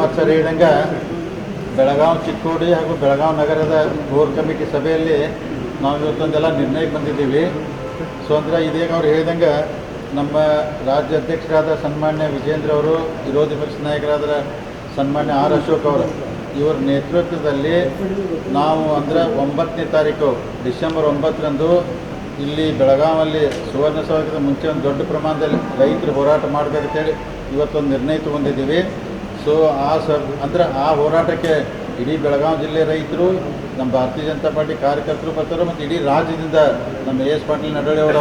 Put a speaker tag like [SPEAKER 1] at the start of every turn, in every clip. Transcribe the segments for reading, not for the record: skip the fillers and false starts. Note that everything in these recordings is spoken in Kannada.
[SPEAKER 1] ಕುಮಾರ್ ಸರ್ ಹೇಳಿದಂಗೆ ಬೆಳಗಾವಿ ಚಿಕ್ಕೋಡಿ ಹಾಗೂ ಬೆಳಗಾವಿ ನಗರದ ಕೋರ್ ಕಮಿಟಿ ಸಭೆಯಲ್ಲಿ ನಾವು ಇವತ್ತೊಂದೆಲ್ಲ ನಿರ್ಣಯಕ್ಕೆ ಬಂದಿದ್ದೀವಿ. ಸೊ ಅಂದರೆ ಇದೀಗ ಅವ್ರು ಹೇಳಿದಂಗೆ ನಮ್ಮ ರಾಜ್ಯ ಅಧ್ಯಕ್ಷರಾದ ಸನ್ಮಾನ್ಯ ವಿಜೇಂದ್ರ ಅವರು, ವಿರೋಧಿ ಪಕ್ಷ ನಾಯಕರಾದ ಸನ್ಮಾನ್ಯ ಆರ್ ಅಶೋಕ್ ಅವರು ಇವರ ನೇತೃತ್ವದಲ್ಲಿ ನಾವು ಅಂದರೆ 9ನೇ ತಾರೀಕು ಡಿಸೆಂಬರ್ 9ರಂದು ಇಲ್ಲಿ ಬೆಳಗಾವಲ್ಲಿ ಸುವರ್ಣಸೌಧದ ಮುಂಚೆ ಒಂದು ದೊಡ್ಡ ಪ್ರಮಾಣದಲ್ಲಿ ರೈತರು ಹೋರಾಟ ಮಾಡಬೇಕಂತೇಳಿ ಇವತ್ತೊಂದು ನಿರ್ಣಯ ತಗೊಂಡಿದ್ದೀವಿ. ಸೊ ಅಂದರೆ ಆ ಹೋರಾಟಕ್ಕೆ ಇಡೀ ಬೆಳಗಾವಿ ಜಿಲ್ಲೆ ರೈತರು, ನಮ್ಮ ಭಾರತೀಯ ಜನತಾ ಪಾರ್ಟಿ ಕಾರ್ಯಕರ್ತರು ಬರ್ತಾರೆ ಮತ್ತು ಇಡೀ ರಾಜ್ಯದಿಂದ ನಮ್ಮ ಎಸ್ ಪಾಟೀಲ್ ನಡವಳ್ಳಿ ಅವರು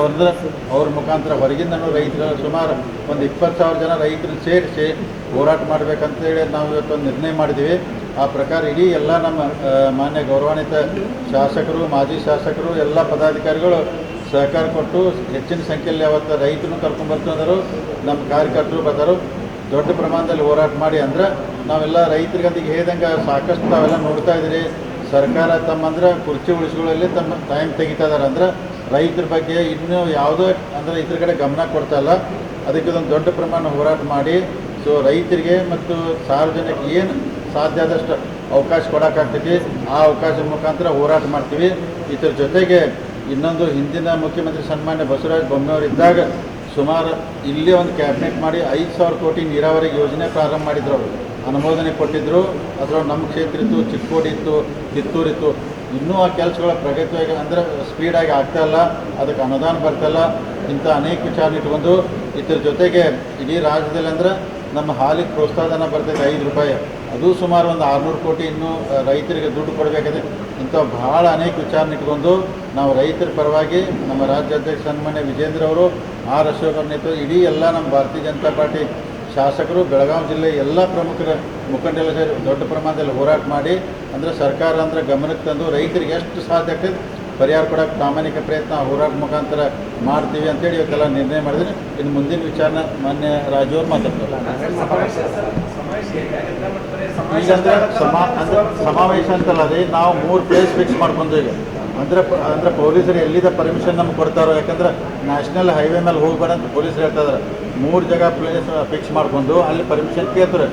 [SPEAKER 1] ಅವ್ರ ಮುಖಾಂತರ ಹೊರಗಿಂದ ರೈತರು ಸುಮಾರು ಒಂದು 20,000 ಜನ ರೈತರನ್ನು ಸೇರಿಸಿ ಹೋರಾಟ ಮಾಡಬೇಕಂತೇಳಿ ನಾವು ಇವತ್ತೊಂದು ನಿರ್ಣಯ ಮಾಡಿದ್ದೀವಿ. ಆ ಪ್ರಕಾರ ಇಡೀ ಎಲ್ಲ ನಮ್ಮ ಮಾನ್ಯ ಗೌರವಾನ್ವಿತ ಶಾಸಕರು, ಮಾಜಿ ಶಾಸಕರು, ಎಲ್ಲ ಪದಾಧಿಕಾರಿಗಳು ಸಹಕಾರ ಕೊಟ್ಟು ಹೆಚ್ಚಿನ ಸಂಖ್ಯೆಯಲ್ಲಿ ಅವತ್ತು ರೈತರು ಕರ್ಕೊಂಡ್ಬರ್ತಾರೆ, ನಮ್ಮ ಕಾರ್ಯಕರ್ತರು ಬರ್ತಾರೆ. ದೊಡ್ಡ ಪ್ರಮಾಣದಲ್ಲಿ ಹೋರಾಟ ಮಾಡಿ ಅಂದ್ರೆ ನಾವೆಲ್ಲ ರೈತರಿಗಂತ ಹೇಳಿದಂಗೆ ಸಾಕಷ್ಟು ತಾವೆಲ್ಲ ನೋಡ್ತಾ ಇದ್ದೀರಿ. ಸರ್ಕಾರ ತಮ್ಮಂದ್ರೆ ಕುರ್ಚಿ ಉಳಿಸ್ಕೊಳ್ಳಲ್ಲಿ ತಮ್ಮ ಟೈಮ್ ತೆಗಿತಾ ಇದ್ದಾರೆ. ಅಂದ್ರೆ ರೈತರ ಬಗ್ಗೆ ಇನ್ನೂ ಯಾವುದೋ ಅಂದರೆ ಇದ್ರ ಕಡೆ ಗಮನ ಕೊಡ್ತಾ ಇಲ್ಲ. ಅದಕ್ಕೆ ಒಂದು ದೊಡ್ಡ ಪ್ರಮಾಣ ಹೋರಾಟ ಮಾಡಿ ಸೊ ರೈತರಿಗೆ ಮತ್ತು ಸಾರ್ವಜನಿಕ ಏನು ಸಾಧ್ಯ ಆದಷ್ಟು ಅವಕಾಶ ಕೊಡೋಕ್ಕಾಗ್ತೈತಿ, ಆ ಅವಕಾಶದ ಮುಖಾಂತರ ಹೋರಾಟ ಮಾಡ್ತೀವಿ. ಇದರ ಜೊತೆಗೆ ಇನ್ನೊಂದು ಹಿಂದಿನ ಮುಖ್ಯಮಂತ್ರಿ ಸನ್ಮಾನ್ಯ ಬಸವರಾಜ ಬೊಮ್ಮಾಯಿ ಇದ್ದಾಗ ಸುಮಾರು ಇಲ್ಲೇ ಒಂದು ಕ್ಯಾಬಿನೆಟ್ ಮಾಡಿ 5,000 ಕೋಟಿ ನೀರಾವರಿ ಯೋಜನೆ ಪ್ರಾರಂಭ ಮಾಡಿದ್ರು. ಅವರು ಅನುಮೋದನೆ ಕೊಟ್ಟಿದ್ದರು. ಅದರೊಳಗೆ ನಮ್ಮ ಕ್ಷೇತ್ರ ಇತ್ತು, ಚಿಕ್ಕೋಡಿ ಇತ್ತು, ಕಿತ್ತೂರು ಇತ್ತು. ಇನ್ನೂ ಆ ಕೆಲಸಗಳ ಪ್ರಗತಿಯಾಗಿ ಅಂದರೆ ಸ್ಪೀಡಾಗಿ ಆಗ್ತಾಯಿಲ್ಲ, ಅದಕ್ಕೆ ಅನುದಾನ ಬರ್ತಾಯಿಲ್ಲ. ಇಂಥ ಅನೇಕ ವಿಚಾರ ಇಟ್ಕೊಂಡು ಇದ್ರ ಜೊತೆಗೆ ಇಡೀ ರಾಜ್ಯದಲ್ಲಿ ಅಂದ್ರೆ ನಮ್ಮ ಹಾಲಿಗೆ ಪ್ರೋತ್ಸಾಹಧನ ಬರ್ತೈತೆ 5 ರೂಪಾಯಿ, ಅದು ಸುಮಾರು ಒಂದು 600 ಕೋಟಿ ಇನ್ನೂ ರೈತರಿಗೆ ದುಡ್ಡು ಕೊಡಬೇಕಾದ್ರೆ. ಇಂಥ ಭಾಳ ಅನೇಕ ವಿಚಾರ ಇಟ್ಕೊಂಡು ನಾವು ರೈತರ ಪರವಾಗಿ ನಮ್ಮ ರಾಜ್ಯಾಧ್ಯಕ್ಷ ಸನ್ಮಾನ್ಯ ವಿಜೇಂದ್ರ ಅವರು, ಆರ್ ಅಶೋಕ್ ಅವ್ರ ನೇತೃತ್ವ ಇಡೀ ಎಲ್ಲ ನಮ್ಮ ಭಾರತೀಯ ಜನತಾ ಪಾರ್ಟಿ ಶಾಸಕರು, ಬೆಳಗಾವಿ ಜಿಲ್ಲೆ ಎಲ್ಲ ಪ್ರಮುಖರ ಮುಖಂಡರೆಲ್ಲ ಸೇರಿ ದೊಡ್ಡ ಪ್ರಮಾಣದಲ್ಲಿ ಹೋರಾಟ ಮಾಡಿ ಅಂದರೆ ಸರ್ಕಾರ ಅಂದರೆ ಗಮನಕ್ಕೆ ತಂದು ರೈತರಿಗೆ ಎಷ್ಟು ಸಾಧ್ಯ ಆಗ್ತದೆ ಪರಿಹಾರ ಕೊಡೋಕ್ಕೆ ಪ್ರಾಮಾಣಿಕ ಪ್ರಯತ್ನ ಹೋರಾಟ ಮುಖಾಂತರ ಮಾಡ್ತೀವಿ ಅಂತೇಳಿ ಇವತ್ತೆಲ್ಲ ನಿರ್ಣಯ ಮಾಡಿದ್ರೆ. ಇನ್ನು ಮುಂದಿನ ವಿಚಾರನ ಮಾನ್ಯ ರಾಜು ಅವ್ರು ಮಾತಾಡ್ತಾರೆ. ಈಗಂದ್ರೆ ಸಮಾವೇಶ ಅಂತಲ್ಲ ರೀ, ನಾವು 3 ಪ್ಲೇಸ್ ಫಿಕ್ಸ್ ಮಾಡ್ಕೊಂಡು ಈಗ ಅಂದ್ರೆ ಪೊಲೀಸರು ಎಲ್ಲಿದ ಪರ್ಮಿಷನ್ ನಮ್ಗೆ ಕೊಡ್ತಾರೋ, ಯಾಕಂದ್ರೆ ನ್ಯಾಷನಲ್ ಹೈವೇ ಮೇಲೆ ಹೋಗ್ಬೇಡ ಅಂತ ಪೊಲೀಸರು ಹೇಳ್ತಾ ಇದ್ದಾರೆ. 3 ಜಾಗ ಪ್ಲೇಸ್ ಫಿಕ್ಸ್ ಮಾಡ್ಕೊಂಡು ಅಲ್ಲಿ ಪರ್ಮಿಷನ್ ಕೇಳ್ತಾರೆ.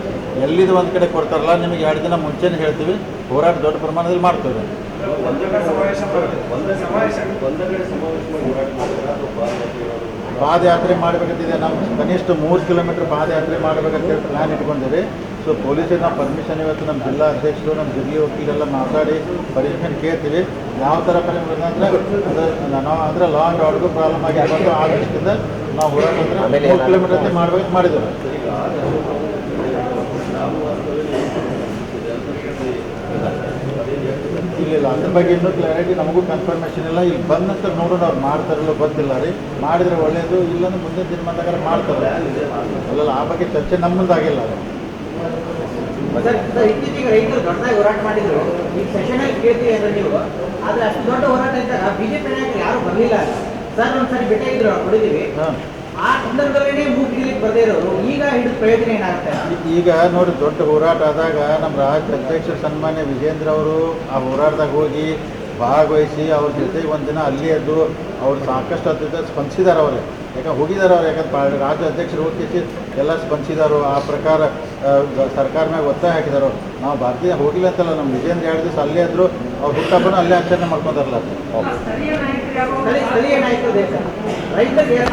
[SPEAKER 1] ಎಲ್ಲಿದು ಒಂದು ಕಡೆ ಕೊಡ್ತಾರಲ್ಲ ನಿಮಗೆ 2 ದಿನ ಮುಂಚೆನೇ ಹೇಳ್ತೀವಿ, ಹೋರಾಟ ದೊಡ್ಡ ಪ್ರಮಾಣದಲ್ಲಿ ಮಾಡ್ತೇವೆ. ಪಾದಯಾತ್ರೆ ಮಾಡಬೇಕಂತಿದೆ. ನಾವು ಕನಿಷ್ಠ 3 ಕಿಲೋಮೀಟರ್ ಪಾದಯಾತ್ರೆ ಮಾಡಬೇಕಂತ ಪ್ಲ್ಯಾನ್ ಇಟ್ಕೊಂಡಿರಿ. ಸೊ ಪೊಲೀಸರಿಗೆ ನಾವು ಪರ್ಮಿಷನ್ ಇವತ್ತು ನಮ್ಮ ಜಿಲ್ಲಾ ಅಧ್ಯಕ್ಷರು, ನಮ್ಮ ಜಿಲ್ಲೆ ವಕೀಲೆಲ್ಲ ಮಾತಾಡಿ ಪರ್ಮಿಷನ್ ಕೇಳ್ತೀವಿ. ಯಾವ ಥರ ಪರ್ಮಿಷನ್ ಅಂದರೆ ನಾವು ಅಂದರೆ ಲಾ ಆ್ಯಂಡ್ ಆರ್ಡರ್ಗೂ ಪ್ರಾಬ್ಲಮ್ ಆಗಿರ್ಬೋದು. ಆ ದೃಷ್ಟಿಯಿಂದ ನಾವು ಹೋರಾಟ ಅಂದರೆ 3 ಕಿಲೋಮೀಟರ್ ಮಾಡಬೇಕು ಮಾಡಿದ್ದೇವೆ. ಇಲ್ಲ ಅದ್ರ ಬಗ್ಗೆ ಇನ್ನೂ ಕ್ಲಾರಿಟಿ ನಮಗೂ ಕನ್ಫರ್ಮೇಷನ್ ಇಲ್ಲ. ಇಲ್ಲಿ ಬಂದ ನಂತರ ನೋಡೋಣ ಅವ್ರು ಮಾಡ್ತಾರಲ್ಲ ಗೊತ್ತಿಲ್ಲ ರೀ. ಮಾಡಿದರೆ ಒಳ್ಳೆಯದು, ಇಲ್ಲಾಂದ್ರೆ ಮುಂದಿನ ದಿನಮಾನದಾಗ ಮಾಡ್ತಾರೆ. ಅಲ್ಲಲ್ಲ ಆ ಬಗ್ಗೆ ಚರ್ಚೆ ನಮ್ಮದಾಗಿಲ್ಲ.
[SPEAKER 2] ಇತ್ತೀಚೆಗೆ ರೈತರು ದೊಡ್ಡದಾಗಿ ಹೋರಾಟ ಮಾಡಿದ್ರು. ಈಗ ಸೆಷನಲ್ಲಿ ಕೇಳ್ತೀವಿ ಅಂದ್ರೆ ನೀವು, ಆದರೆ ಅಷ್ಟು ದೊಡ್ಡ ಹೋರಾಟ ಇದ್ದಾಗ ಬಿಜೆಪಿ ನಾಯಕರು ಯಾರು ಬರಲಿಲ್ಲ ಸರ್. ಒಂದ್ಸರಿ ಭೇಟಿಯಾಗಿದ್ರು, ನಾವು ಕೊಡಿದ್ದೀವಿ. ಆ ಸಂದರ್ಭದಲ್ಲೇ ಮೂಗಿಲಿಕ್ಕೆ ಬರದೇ ಇರೋರು ಈಗ ಹಿಡಿದ ಪ್ರಯೋಜನ ಏನಾಗುತ್ತೆ? ಈಗ
[SPEAKER 1] ನೋಡಿ, ದೊಡ್ಡ ಹೋರಾಟ ಆದಾಗ ನಮ್ಮ ರಾಜ್ಯ ಅಧ್ಯಕ್ಷ ಸನ್ಮಾನ್ಯ ವಿಜೇಂದ್ರ ಅವರು ಆ ಹೋರಾಟದಾಗ ಹೋಗಿ ಭಾಗವಹಿಸಿ ಅವ್ರ ಜೊತೆಗೆ ಒಂದಿನ ಅಲ್ಲಿ ಎದ್ದು ಅವ್ರು ಸಾಕಷ್ಟು ಅದ್ಭುತ ಸ್ಪಂದಿಸಿದ್ದಾರೆ. ಅವರು ಯಾಕಂದ್ರೆ ಹೋಗಿದ್ದಾರೆ ಅವ್ರು, ಯಾಕಂದ್ರೆ ರಾಜ್ಯ ಅಧ್ಯಕ್ಷರು ಹೋಗಿ ಎಲ್ಲ ಸ್ಪಂದಿಸಿದಾರು. ಆ ಪ್ರಕಾರ ಸರ್ಕಾರ ಮ್ಯಾಗ ಒತ್ತಾಯ ಹಾಕಿದಾರು. ನಾವು ಭಾರತೀಯ ಹೋಗಿಲ್ಲ ಅಂತಲ್ಲ, ನಮ್ಮ ವಿಜೇಂದ್ರ 2 ದಿವಸ ಅಲ್ಲೇ ಇದ್ರು. ಅವ್ರು ಹುಟ್ಟಬ್ಬನ ಅಲ್ಲೇ ಆಚರಣೆ ಮಾಡ್ಕೊಂಡಾರಲ್ಲ.
[SPEAKER 2] ಸ್ಥಳೀಯ ನಾಯಕರು ದೇಶ ರೈತರಿಗೆ
[SPEAKER 1] ಎಲ್ಲ